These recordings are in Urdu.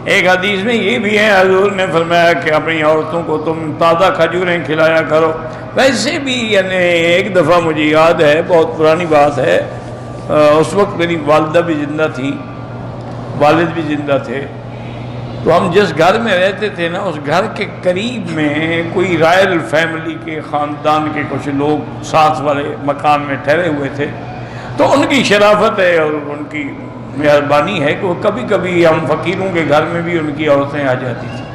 ایک حدیث میں یہ بھی ہے، حضور نے فرمایا کہ اپنی عورتوں کو تم تازہ کھجوریں کھلایا کرو۔ ویسے بھی یعنی ایک دفعہ مجھے یاد ہے، بہت پرانی بات ہے، اس وقت میری والدہ بھی زندہ تھی، والد بھی زندہ تھے، تو ہم جس گھر میں رہتے تھے نا، اس گھر کے قریب میں کوئی رائل فیملی کے خاندان کے کچھ لوگ ساتھ والے مکان میں ٹھہرے ہوئے تھے، تو ان کی شرافت ہے اور ان کی مہربانی ہے کہ وہ کبھی کبھی ہم فقیروں کے گھر میں بھی ان کی عورتیں آ جاتی تھیں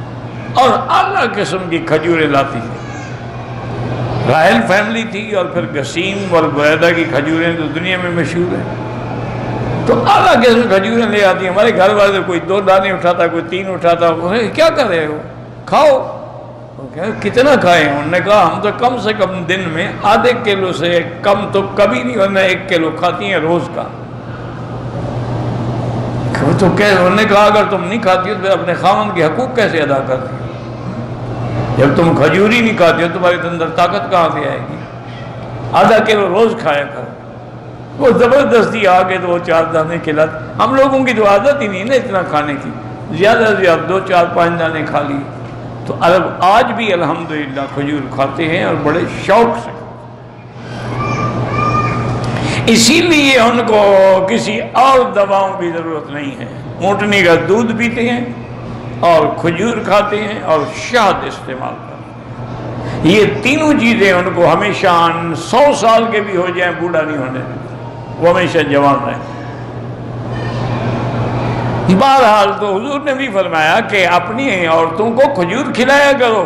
اور اعلیٰ قسم کی کھجوریں لاتی تھیں۔ رائل فیملی تھی اور پھر گسیم اور بریدہ کی کھجوریں تو دنیا میں مشہور ہیں، تو اعلیٰ قسم کی کھجوریں لے آتی ہیں۔ ہمارے گھر والے کوئی 2 دانے اٹھاتا، کوئی 3 اٹھاتا، کیا کر رہے ہو، کھاؤ۔ کتنا کھائیں؟ انہوں نے کہا ہم تو کم سے کم دن میں آدھے کلو سے کم تو کبھی نہیں، ورنہ 1 کلو کھاتی ہیں روز کا۔ تو انہوں نے کہا اگر تم نہیں کھاتی ہو تو اپنے خاوند کے حقوق کیسے ادا کرتی ہو؟ جب تم کھجور ہی نہیں کھاتی ہو تمہارے اندر طاقت کہاں سے آئے گی؟ آدھا کلو روز کھایا کرو۔ وہ زبردستی آ کے تو وہ 4 دانے کھلاتے۔ ہم لوگوں کی تو عادت ہی نہیں نا اتنا کھانے کی، زیادہ سے زیادہ 2 4 5 دانے کھا لیے۔ تو عرب آج بھی الحمدللہ کھجور کھاتے ہیں اور بڑے شوق سے۔ اسی لیے ان کو کسی اور دواؤں کی ضرورت نہیں ہے، اونٹنی کا دودھ پیتے ہیں اور کھجور کھاتے ہیں اور شہد استعمال کرتے ہیں۔ یہ تینوں چیزیں ان کو ہمیشہ 100 سال کے بھی ہو جائیں بوڑھا نہیں ہونے دیتے، وہ ہمیشہ جوان رہیں۔ بہرحال تو حضور نے بھی فرمایا کہ اپنی عورتوں کو کھجور کھلایا کرو،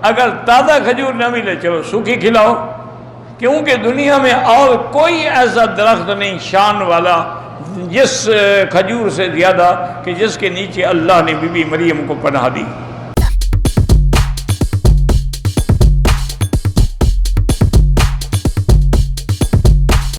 اگر تازہ کھجور نہ ملے چلو سوکھی کھلاؤ، کیونکہ دنیا میں اور کوئی ایسا درخت نہیں شان والا جس کھجور سے زیادہ کہ جس کے نیچے اللہ نے بی بی مریم کو پناہ دی۔